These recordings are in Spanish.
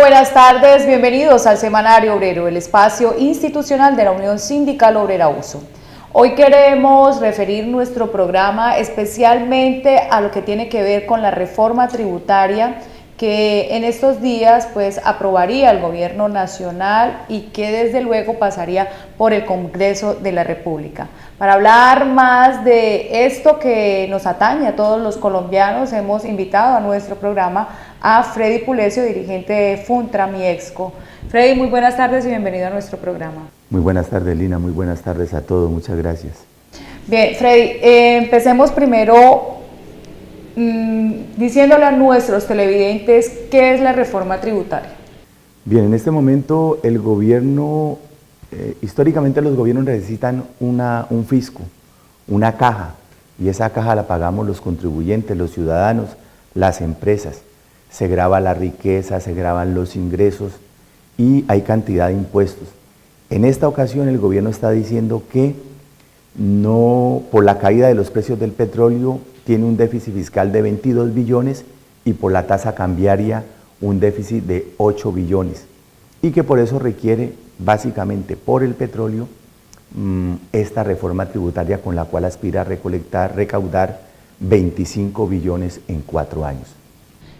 buenas tardes, bienvenidos al Semanario Obrero, el espacio institucional de la Unión Sindical Obrera USO. Hoy queremos referir nuestro programa especialmente a lo que tiene que ver con la reforma tributaria que en estos días pues aprobaría el gobierno nacional y que desde luego pasaría por el Congreso de la República. Para hablar más de esto que nos atañe a todos los colombianos, hemos invitado a nuestro programa a Freddy Pulesio, dirigente de Funtramiexco. Freddy, muy buenas tardes y bienvenido a nuestro programa. Muy buenas tardes, Lina, muy buenas tardes a todos, muchas gracias. Bien, Freddy, empecemos primero diciéndole a nuestros televidentes qué es la reforma tributaria. Bien, en este momento el gobierno, históricamente los gobiernos necesitan un fisco, una caja, y esa caja la pagamos los contribuyentes, los ciudadanos, las empresas. Se grava la riqueza, se gravan los ingresos y hay cantidad de impuestos. En esta ocasión el gobierno está diciendo que no, por la caída de los precios del petróleo, tiene un déficit fiscal de 22 billones y por la tasa cambiaria un déficit de 8 billones y que por eso requiere básicamente por el petróleo esta reforma tributaria con la cual aspira a recaudar 25 billones en 4 años.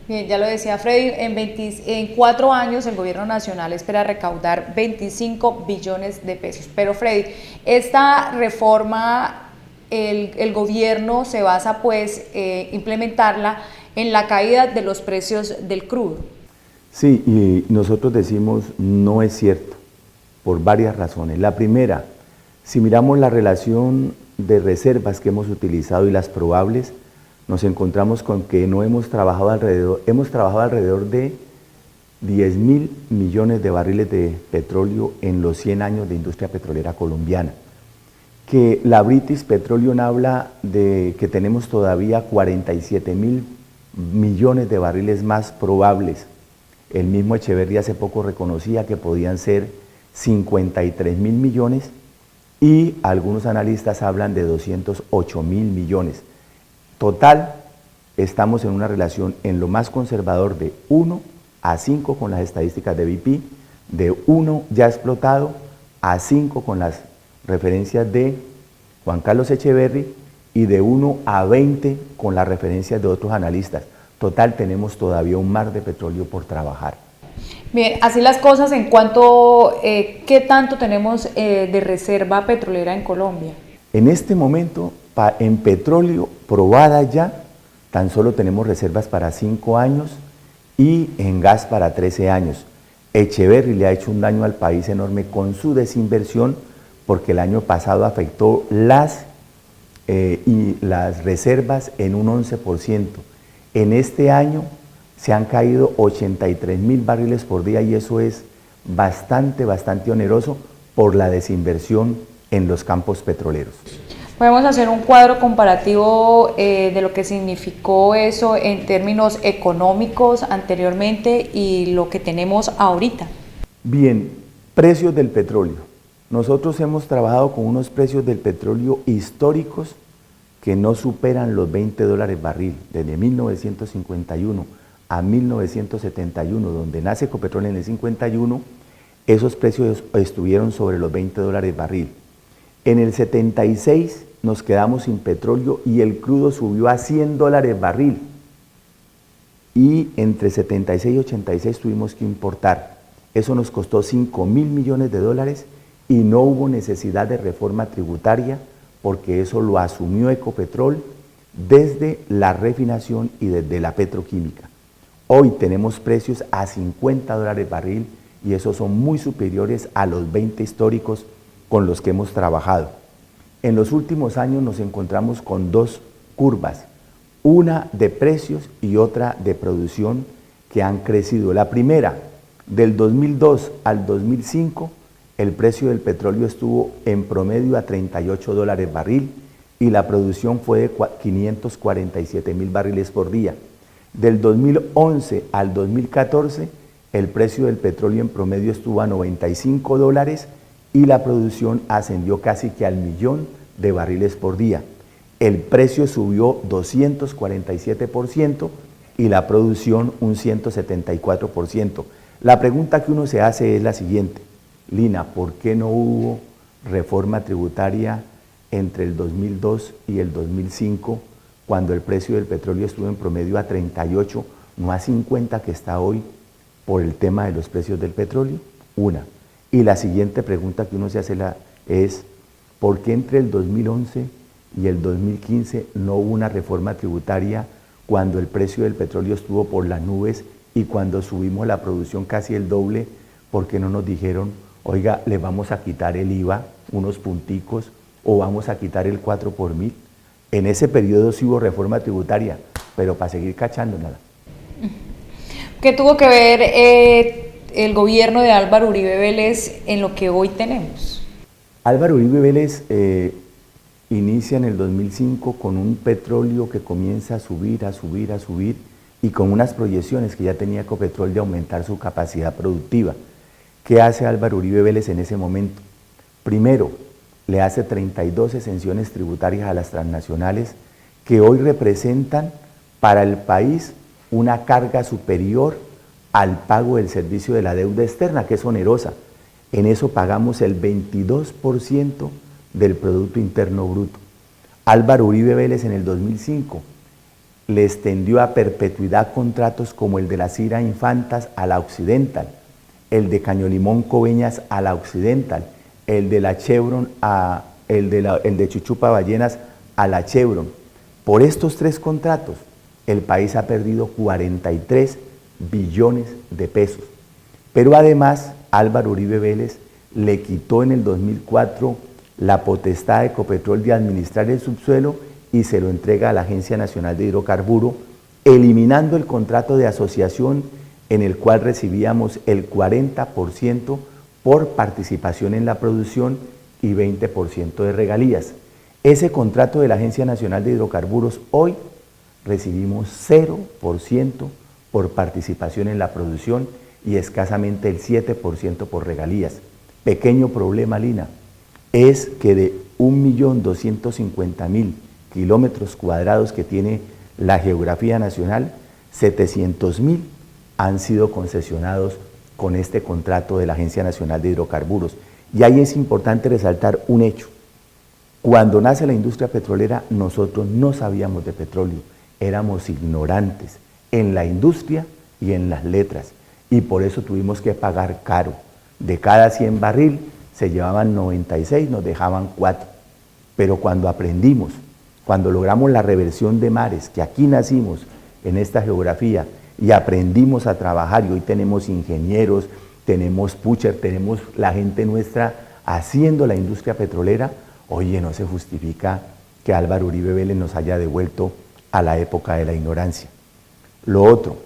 Bien, ya lo decía Freddy, en 4 años el gobierno nacional espera recaudar 25 billones de pesos. Pero Freddy, esta reforma, el gobierno se basa pues implementarla en la caída de los precios del crudo. Sí, y nosotros decimos no es cierto, por varias razones. La primera, si miramos la relación de reservas que hemos utilizado y las probables, nos encontramos con que no hemos trabajado alrededor de 10.000 millones de barriles de petróleo en los 100 años de industria petrolera colombiana. Que la British Petroleum habla de que tenemos todavía 47.000 millones de barriles más probables. El mismo Echeverry hace poco reconocía que podían ser 53.000 millones y algunos analistas hablan de 208.000 millones. Total, estamos en una relación en lo más conservador de 1 a 5 con las estadísticas de BP, de 1 ya explotado a 5 con las referencias de Juan Carlos Echeverry y de 1 a 20 con las referencias de otros analistas. Total, tenemos todavía un mar de petróleo por trabajar. Bien, así las cosas en cuanto, ¿qué tanto tenemos de reserva petrolera en Colombia? En este momento, en petróleo probada ya, tan solo tenemos reservas para 5 años y en gas para 13 años. Echeverry le ha hecho un daño al país enorme con su desinversión porque el año pasado afectó las reservas en un 11%. En este año se han caído 83.000 barriles por día y eso es bastante oneroso por la desinversión en los campos petroleros. Podemos hacer un cuadro comparativo de lo que significó eso en términos económicos anteriormente y lo que tenemos ahorita. Bien, precios del petróleo. Nosotros hemos trabajado con unos precios del petróleo históricos que no superan los $20 barril, desde 1951 a 1971, donde nace Ecopetrol en el 51, esos precios estuvieron sobre los $20 barril. En el 76 nos quedamos sin petróleo y el crudo subió a $100 barril. Y entre 76 y 86 tuvimos que importar. Eso nos costó 5.000 millones de dólares y no hubo necesidad de reforma tributaria porque eso lo asumió Ecopetrol desde la refinación y desde la petroquímica. Hoy tenemos precios a $50 barril y esos son muy superiores a los 20 históricos con los que hemos trabajado. En los últimos años nos encontramos con dos curvas, una de precios y otra de producción que han crecido. La primera, del 2002 al 2005, el precio del petróleo estuvo en promedio a $38 barril y la producción fue de 547.000 barriles por día. Del 2011 al 2014, el precio del petróleo en promedio estuvo a $95 y la producción ascendió casi que al 1.000.000 de barriles por día. El precio subió 247% y la producción un 174%. La pregunta que uno se hace es la siguiente: Lina, ¿por qué no hubo reforma tributaria entre el 2002 y el 2005, cuando el precio del petróleo estuvo en promedio a 38, no a 50 que está hoy, por el tema de los precios del petróleo? Una. Y la siguiente pregunta que uno se hace es, ¿por qué entre el 2011 y el 2015 no hubo una reforma tributaria cuando el precio del petróleo estuvo por las nubes y cuando subimos la producción casi el doble? ¿Por qué no nos dijeron, oiga, le vamos a quitar el IVA, unos punticos, o vamos a quitar el 4 por mil? En ese periodo sí hubo reforma tributaria, pero para seguir cachando nada. ¿Qué tuvo que ver el gobierno de Álvaro Uribe Vélez en lo que hoy tenemos? Álvaro Uribe Vélez inicia en el 2005 con un petróleo que comienza a subir, a subir, a subir, y con unas proyecciones que ya tenía Ecopetrol de aumentar su capacidad productiva. ¿Qué hace Álvaro Uribe Vélez en ese momento? Primero, le hace 32 exenciones tributarias a las transnacionales que hoy representan para el país una carga superior al pago del servicio de la deuda externa, que es onerosa. En eso pagamos el 22% del Producto Interno Bruto. Álvaro Uribe Vélez en el 2005 le extendió a perpetuidad contratos como el de la Cira Infantas a la Occidental, el de Cañolimón Coveñas a la Occidental, el de la Chevron el de Chuchupa Ballenas a la Chevron. Por estos 3 contratos, el país ha perdido 43 billones de pesos. Pero además, Álvaro Uribe Vélez le quitó en el 2004 la potestad de Ecopetrol de administrar el subsuelo y se lo entrega a la Agencia Nacional de Hidrocarburos, eliminando el contrato de asociación en el cual recibíamos el 40% por participación en la producción y 20% de regalías. Ese contrato de la Agencia Nacional de Hidrocarburos hoy recibimos 0% por participación en la producción y escasamente el 7% por regalías. Pequeño problema, Lina, es que de 1.250.000 kilómetros cuadrados que tiene la geografía nacional, 700.000 han sido concesionados con este contrato de la Agencia Nacional de Hidrocarburos. Y ahí es importante resaltar un hecho. Cuando nace la industria petrolera, nosotros no sabíamos de petróleo, éramos ignorantes en la industria y en las letras, y por eso tuvimos que pagar caro. De cada 100 barril se llevaban 96, nos dejaban 4. Pero cuando aprendimos, cuando logramos la reversión de mares, que aquí nacimos en esta geografía, y aprendimos a trabajar, y hoy tenemos ingenieros, tenemos pusher, tenemos la gente nuestra haciendo la industria petrolera, oye, no se justifica que Álvaro Uribe Vélez nos haya devuelto a la época de la ignorancia. Lo otro,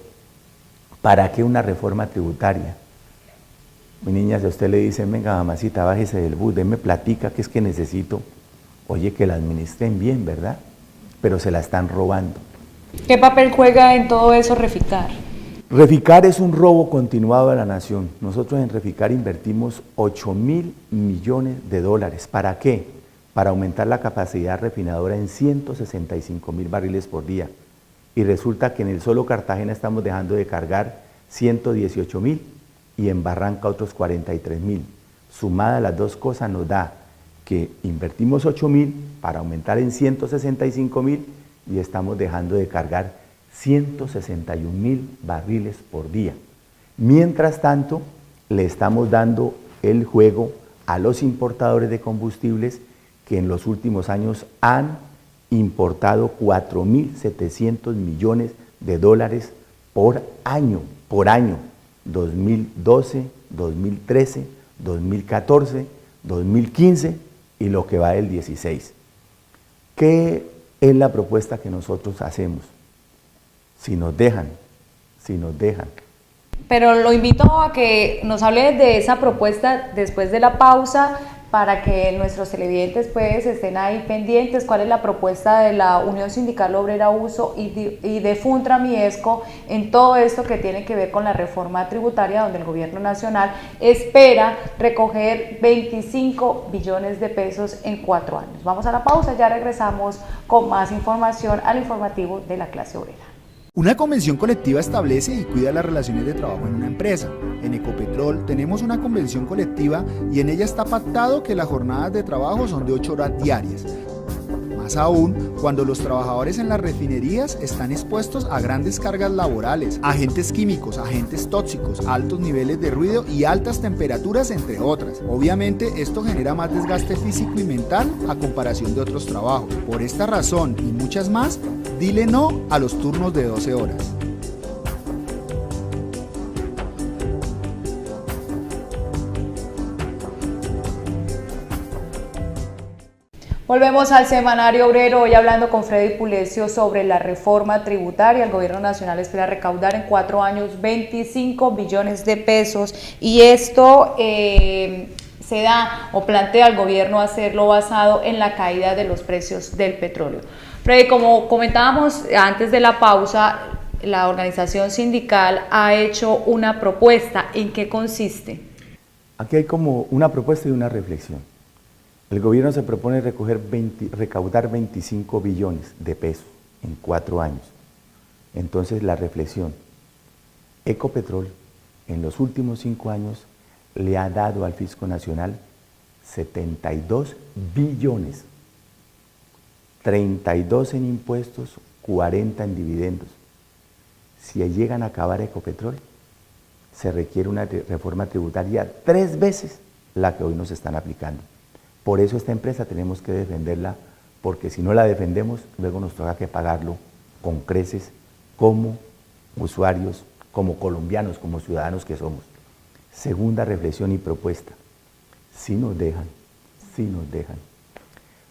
¿para qué una reforma tributaria? Mi niña, si a usted le dicen, venga mamacita, bájese del bus, denme platica, que es que necesito, oye, que la administren bien, ¿verdad? Pero se la están robando. ¿Qué papel juega en todo eso Reficar? Reficar es un robo continuado a la nación. Nosotros en Reficar invertimos 8.000 millones de dólares. ¿Para qué? Para aumentar la capacidad refinadora en 165.000 barriles por día. Y resulta que en el solo Cartagena estamos dejando de cargar 118.000 y en Barranca otros 43.000. Sumadas las dos cosas nos da que invertimos 8.000 para aumentar en 165.000 y estamos dejando de cargar 161.000 barriles por día. Mientras tanto, le estamos dando el juego a los importadores de combustibles que en los últimos años han importado 4.700 millones de dólares por año, 2012, 2013, 2014, 2015 y lo que va del 16. ¿Qué es la propuesta que nosotros hacemos? Si nos dejan. Pero lo invito a que nos hable de esa propuesta después de la pausa para que nuestros televidentes pues estén ahí pendientes. ¿Cuál es la propuesta de la Unión Sindical Obrera Uso y de Funtramiesco en todo esto que tiene que ver con la reforma tributaria, donde el gobierno nacional espera recoger 25 billones de pesos en 4 años? Vamos a la pausa, ya regresamos con más información al informativo de la clase obrera. Una convención colectiva establece y cuida las relaciones de trabajo en una empresa. En Ecopetrol tenemos una convención colectiva y en ella está pactado que las jornadas de trabajo son de 8 horas diarias. Más aún, cuando los trabajadores en las refinerías están expuestos a grandes cargas laborales, agentes químicos, agentes tóxicos, altos niveles de ruido y altas temperaturas, entre otras. Obviamente, esto genera más desgaste físico y mental a comparación de otros trabajos. Por esta razón y muchas más, dile no a los turnos de 12 horas. Volvemos al Semanario Obrero, hoy hablando con Freddy Pulecio sobre la reforma tributaria. El gobierno nacional espera recaudar en 4 años 25 billones de pesos y esto se da o plantea el gobierno hacerlo basado en la caída de los precios del petróleo. Freddy, como comentábamos antes de la pausa, la organización sindical ha hecho una propuesta. ¿En qué consiste? Aquí hay como una propuesta y una reflexión. El gobierno se propone recaudar 25 billones de pesos en 4 años. Entonces la reflexión, Ecopetrol en los últimos 5 años le ha dado al Fisco Nacional 72 billones, 32 en impuestos, 40 en dividendos. Si llegan a acabar Ecopetrol, se requiere una reforma tributaria 3 veces la que hoy nos están aplicando. Por eso esta empresa tenemos que defenderla, porque si no la defendemos, luego nos toca que pagarlo con creces como usuarios, como colombianos, como ciudadanos que somos. Segunda reflexión y propuesta, si nos dejan.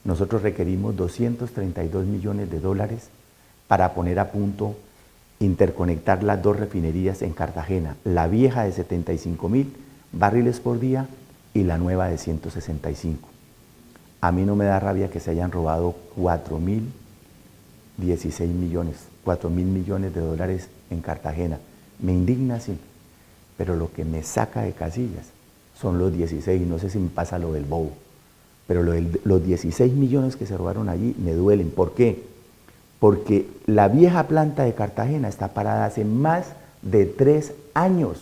Nosotros requerimos 232 millones de dólares para poner a punto, interconectar las 2 refinerías en Cartagena, la vieja de 75.000 barriles por día y la nueva de 165. A mí no me da rabia que se hayan robado 4.000 millones de dólares en Cartagena. Me indigna, sí, pero lo que me saca de casillas son los 16, no sé si me pasa lo del bobo, pero los 16 millones que se robaron allí me duelen. ¿Por qué? Porque la vieja planta de Cartagena está parada hace más de 3 años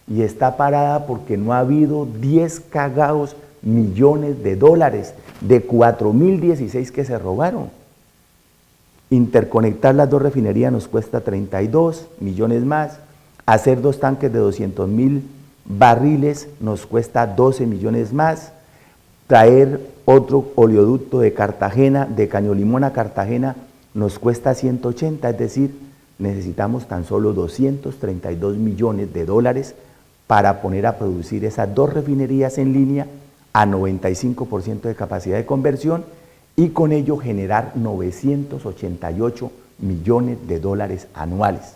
y está parada porque no ha habido 10 cagados millones de dólares de 4.016 que se robaron. Interconectar las 2 refinerías nos cuesta 32 millones más, hacer 2 tanques de 200.000 barriles nos cuesta 12 millones más, traer otro oleoducto de Cartagena, de Cañolimón a Cartagena, nos cuesta 180, es decir, necesitamos tan solo 232 millones de dólares para poner a producir esas 2 refinerías en línea a 95% de capacidad de conversión y con ello generar 988 millones de dólares anuales.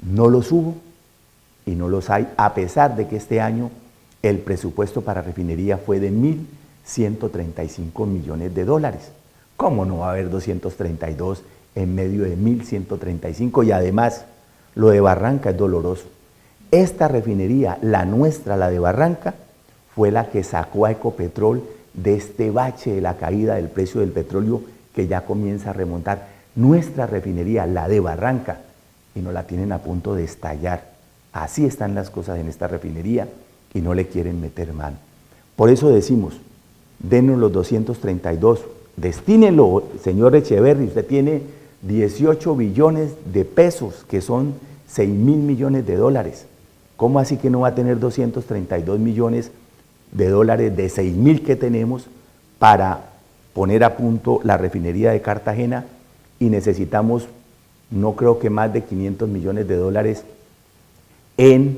No los hubo y no los hay, a pesar de que este año el presupuesto para refinería fue de 1.135 millones de dólares. ¿Cómo no va a haber 232 en medio de 1.135? Y además, lo de Barranca es doloroso. Esta refinería, la nuestra, la de Barranca, fue la que sacó a Ecopetrol de este bache de la caída del precio del petróleo que ya comienza a remontar. Nuestra refinería, la de Barranca, y no la tienen a punto de estallar. Así están las cosas en esta refinería y no le quieren meter mano. Por eso decimos, denos los 232, destínenlo, señor Echeverri, usted tiene 18 billones de pesos, que son 6.000 millones de dólares. ¿Cómo así que no va a tener 232 millones de dólares de 6.000 que tenemos para poner a punto la refinería de Cartagena? Y necesitamos, no creo que más de 500 millones de dólares en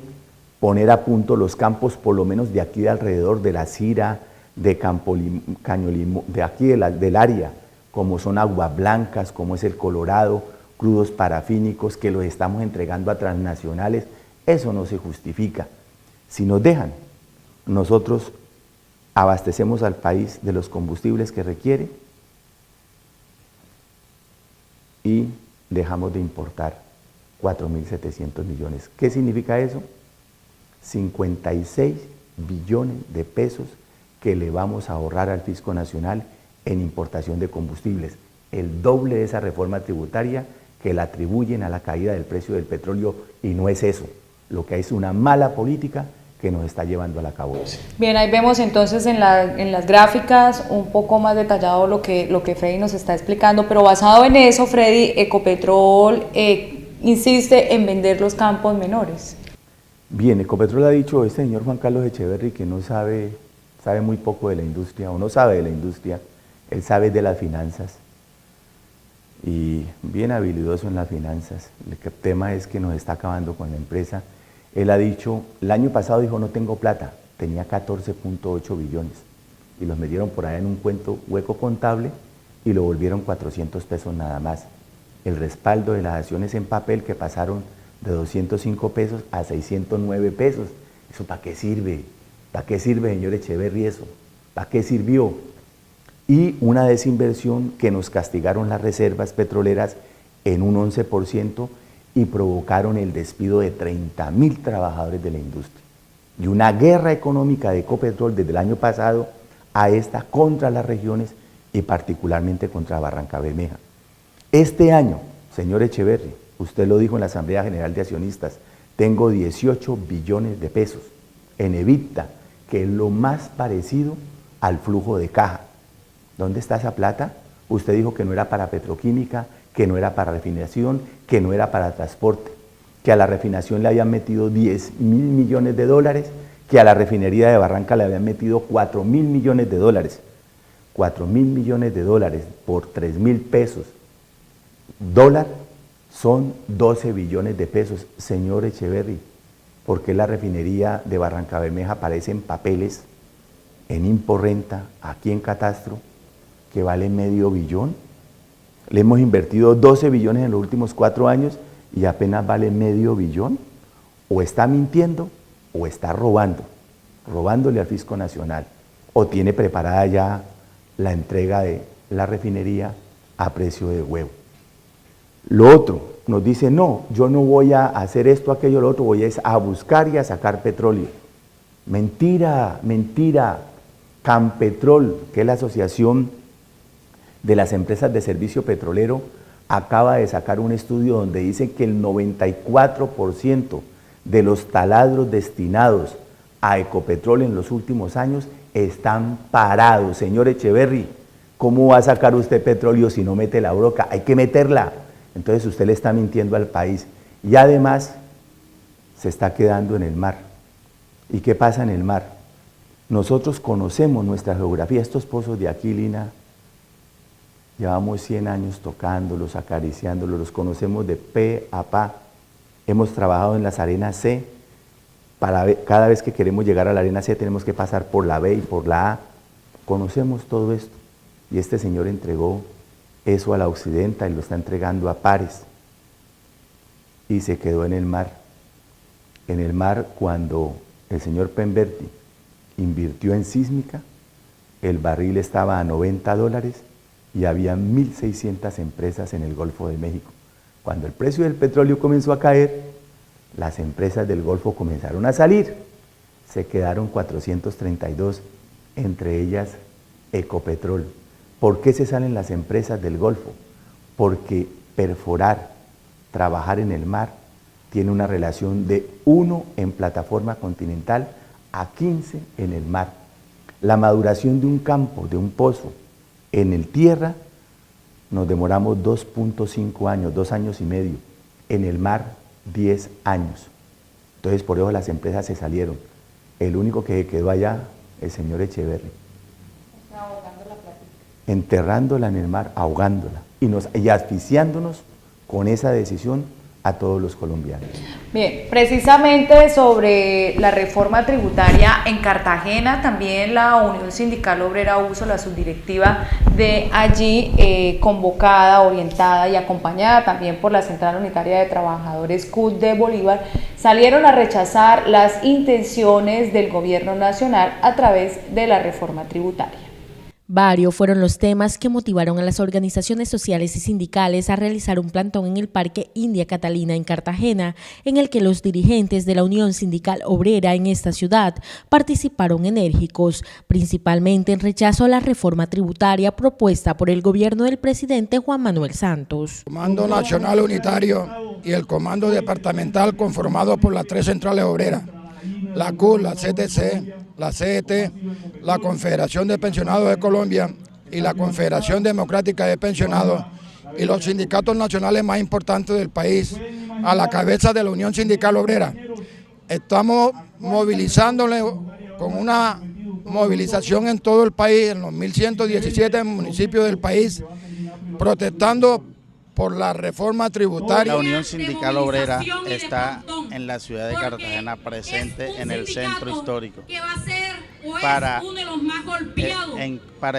poner a punto los campos, por lo menos de aquí de alrededor de la Cira, de Cañolimón, de aquí del área, como son Aguas Blancas, como es el Colorado, crudos parafínicos que los estamos entregando a transnacionales. Eso no se justifica. Si nos dejan, nosotros abastecemos al país de los combustibles que requiere y dejamos de importar 4.700 millones. ¿Qué significa eso? 56 billones de pesos que le vamos a ahorrar al Fisco Nacional en importación de combustibles, el doble de esa reforma tributaria que la atribuyen a la caída del precio del petróleo y no es eso. Lo que hay es una mala política que nos está llevando a la cabeza. Bien, ahí vemos entonces en las gráficas un poco más detallado lo que Freddy nos está explicando, pero basado en eso, Freddy, Ecopetrol insiste en vender los campos menores. Bien, Ecopetrol ha dicho este señor Juan Carlos Echeverry que no sabe muy poco de la industria, o no sabe de la industria, él sabe de las finanzas, y bien habilidoso en las finanzas. El tema es que nos está acabando con la empresa. Él ha dicho, el año pasado dijo no tengo plata, tenía 14.8 billones y los metieron por ahí en un hueco contable y lo volvieron 400 pesos nada más. El respaldo de las acciones en papel que pasaron de 205 pesos a 609 pesos. ¿Eso para qué sirve? ¿Para qué sirve, señor Echeverry, eso? ¿Para qué sirvió? Y una desinversión que nos castigaron las reservas petroleras en un 11%, y provocaron el despido de 30.000 trabajadores de la industria. Y una guerra económica de Ecopetrol desde el año pasado a esta contra las regiones y particularmente contra Barrancabermeja. Este año, señor Echeverry, usted lo dijo en la Asamblea General de Accionistas, tengo 18 billones de pesos en EBITDA, que es lo más parecido al flujo de caja. ¿Dónde está esa plata? Usted dijo que no era para petroquímica, que no era para refinación, que no era para transporte, que a la refinación le habían metido 10.000 millones de dólares, que a la refinería de Barranca le habían metido 4.000 millones de dólares. 4.000 millones de dólares por 3.000 pesos dólar son 12 billones de pesos. Señor Echeverry, ¿por qué la refinería de Barrancabermeja aparece en papeles, en Imporrenta, aquí en Catastro, que vale medio billón? Le hemos invertido 12 billones en los últimos 4 años y apenas vale medio billón. O está mintiendo o está robándole al Fisco Nacional, o tiene preparada ya la entrega de la refinería a precio de huevo. Lo otro, nos dice, no, yo no voy a hacer esto, aquello, lo otro, voy a buscar y a sacar petróleo. Mentira, mentira. Campetrol, que es la asociación de las empresas de servicio petrolero, acaba de sacar un estudio donde dice que el 94% de los taladros destinados a Ecopetrol en los últimos años están parados. Señor Echeverry, ¿cómo va a sacar usted petróleo si no mete la broca? Hay que meterla. Entonces usted le está mintiendo al país y además se está quedando en el mar. ¿Y qué pasa en el mar? Nosotros conocemos nuestra geografía. Estos pozos de aquí, Lina, llevamos 100 años tocándolos, acariciándolos, los conocemos de pe a pa. Hemos trabajado en las arenas C. Cada vez que queremos llegar a la arena C tenemos que pasar por la B y por la A. Conocemos todo esto. Y este señor entregó eso a la Occidenta y lo está entregando a pares. Y se quedó en el mar. En el mar, cuando el señor Penberti invirtió en sísmica, el barril estaba a $90 y había 1.600 empresas en el Golfo de México. Cuando el precio del petróleo comenzó a caer, las empresas del Golfo comenzaron a salir. Se quedaron 432, entre ellas Ecopetrol. ¿Por qué se salen las empresas del Golfo? Porque perforar, trabajar en el mar, tiene una relación de 1 en plataforma continental a 15 en el mar. La maduración de un campo, de un pozo, en el tierra, nos demoramos 2.5 años, 2 años y medio. En el mar, 10 años. Entonces, por eso las empresas se salieron. El único que quedó allá, el señor Echeverry. Ahogando la plata. Enterrándola en el mar, ahogándola y asfixiándonos con esa decisión a todos los colombianos. Bien, precisamente sobre la reforma tributaria en Cartagena, también la Unión Sindical Obrera Uso, la subdirectiva de allí, convocada, orientada y acompañada también por la Central Unitaria de Trabajadores CUT de Bolívar, salieron a rechazar las intenciones del gobierno nacional a través de la reforma tributaria. Varios fueron los temas que motivaron a las organizaciones sociales y sindicales a realizar un plantón en el Parque India Catalina en Cartagena, en el que los dirigentes de la Unión Sindical Obrera en esta ciudad participaron enérgicos, principalmente en rechazo a la reforma tributaria propuesta por el gobierno del presidente Juan Manuel Santos. El Comando Nacional Unitario y el Comando Departamental conformado por las 3 centrales obreras, la CUT, la CTC, la CET, la Confederación de Pensionados de Colombia y la Confederación Democrática de Pensionados y los sindicatos nacionales más importantes del país, a la cabeza de la Unión Sindical Obrera. Estamos movilizándole con una movilización en todo el país, en los 1.117 municipios del país, protestando por la reforma tributaria. La Unión Sindical Obrera está en la ciudad de Cartagena presente en el centro histórico para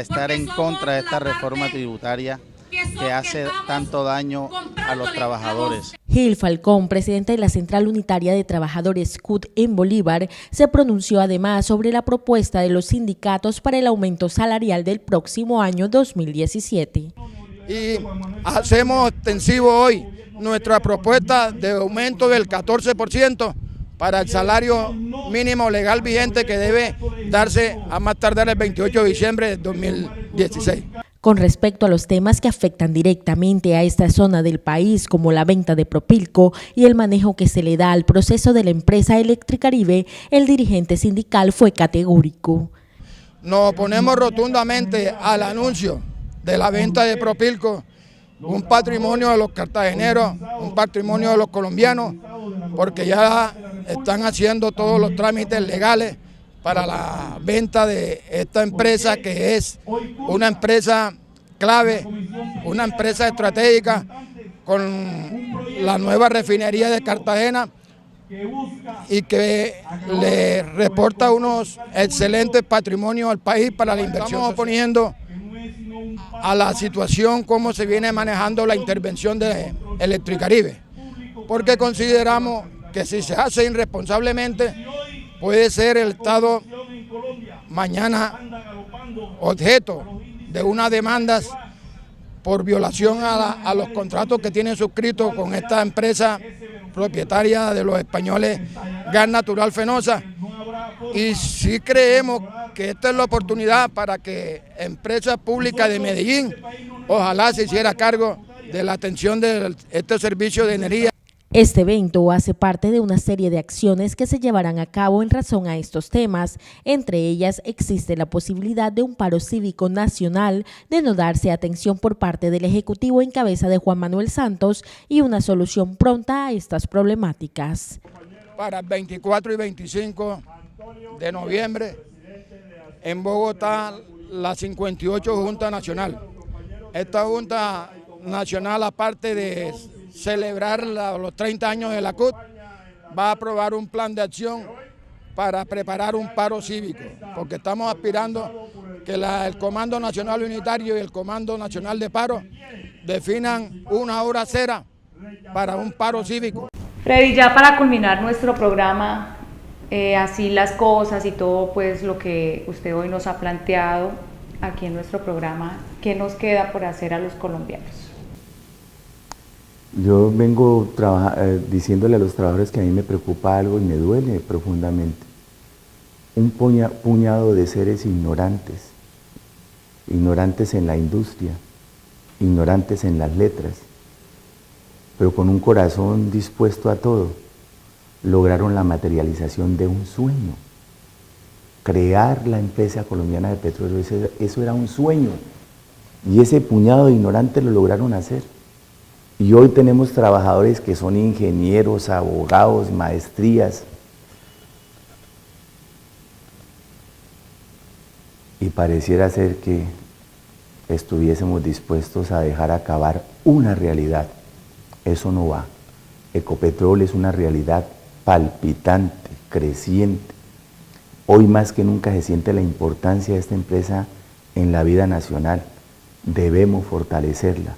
estar en contra de esta reforma tributaria que hace tanto daño a los trabajadores. Gil Falcón, presidente de la Central Unitaria de Trabajadores CUT en Bolívar, se pronunció además sobre la propuesta de los sindicatos para el aumento salarial del próximo año 2017. Y hacemos extensivo hoy nuestra propuesta de aumento del 14% para el salario mínimo legal vigente que debe darse a más tardar el 28 de diciembre de 2016. Con respecto a los temas que afectan directamente a esta zona del país, como la venta de Propilco y el manejo que se le da al proceso de la empresa Electricaribe, el dirigente sindical fue categórico. Nos oponemos rotundamente al anuncio de la venta de Propilco, un patrimonio de los cartageneros, un patrimonio de los colombianos, porque ya están haciendo todos los trámites legales para la venta de esta empresa, que es una empresa clave, una empresa estratégica con la nueva refinería de Cartagena y que le reporta unos excelentes patrimonios al país para la inversión. Estamos oponiendo a la situación cómo se viene manejando la intervención de Electricaribe, porque consideramos que si se hace irresponsablemente puede ser el Estado mañana objeto de unas demandas por violación a los contratos que tienen suscritos con esta empresa propietaria de los españoles Gas Natural Fenosa. Y sí creemos que esta es la oportunidad para que Empresa Pública de Medellín ojalá se hiciera cargo de la atención de este servicio de energía. Este evento hace parte de una serie de acciones que se llevarán a cabo en razón a estos temas. Entre ellas existe la posibilidad de un paro cívico nacional, de no darse atención por parte del Ejecutivo en cabeza de Juan Manuel Santos y una solución pronta a estas problemáticas. Para el 24 y 25 de noviembre en Bogotá, la 58 Junta Nacional. Esta Junta Nacional, aparte de celebrar los 30 años de la CUT, va a aprobar un plan de acción para preparar un paro cívico, porque estamos aspirando que el Comando Nacional Unitario y el Comando Nacional de Paro definan una hora cera para un paro cívico. Freddy, ya para culminar nuestro programa, así las cosas y todo pues lo que usted hoy nos ha planteado aquí en nuestro programa, ¿qué nos queda por hacer a los colombianos? Yo vengo diciéndole a los trabajadores que a mí me preocupa algo y me duele profundamente. Un puñado de seres ignorantes, ignorantes en la industria, ignorantes en las letras, pero con un corazón dispuesto a todo, lograron la materialización de un sueño. Crear la empresa colombiana de petróleo, eso era un sueño, y ese puñado de ignorantes lo lograron hacer. Y hoy tenemos trabajadores que son ingenieros, abogados, maestrías. Y pareciera ser que estuviésemos dispuestos a dejar acabar una realidad. Eso no va. Ecopetrol es una realidad palpitante, creciente. Hoy más que nunca se siente la importancia de esta empresa en la vida nacional. Debemos fortalecerla.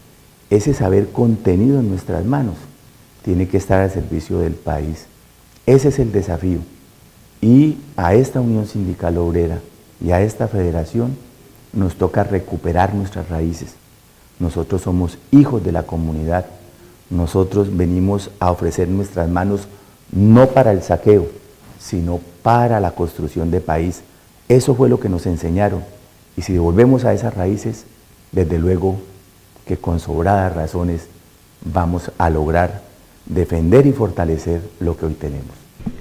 Ese saber contenido en nuestras manos tiene que estar al servicio del país. Ese es el desafío. Y a esta Unión Sindical Obrera y a esta federación nos toca recuperar nuestras raíces. Nosotros somos hijos de la comunidad. Nosotros venimos a ofrecer nuestras manos no para el saqueo, sino para la construcción de país. Eso fue lo que nos enseñaron. Y si volvemos a esas raíces, desde luego que con sobradas razones vamos a lograr defender y fortalecer lo que hoy tenemos.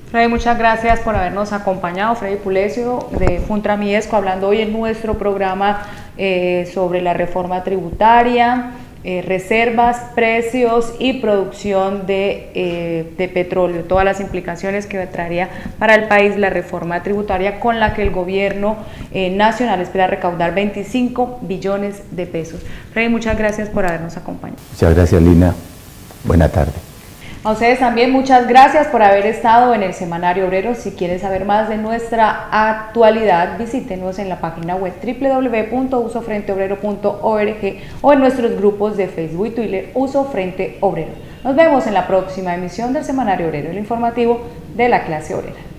Freddy, muchas gracias por habernos acompañado. Freddy Pulesio de Funtramiesco, hablando hoy en nuestro programa sobre la reforma tributaria, reservas, precios y producción de petróleo, todas las implicaciones que traería para el país la reforma tributaria con la que el gobierno nacional espera recaudar 25 billones de pesos. Freddy, muchas gracias por habernos acompañado. Muchas gracias, Lina. Buena tarde. A ustedes también muchas gracias por haber estado en el Semanario Obrero. Si quieren saber más de nuestra actualidad, visítenos en la página web www.usofrenteobrero.org o en nuestros grupos de Facebook y Twitter Uso Frente Obrero. Nos vemos en la próxima emisión del Semanario Obrero, el informativo de la clase obrera.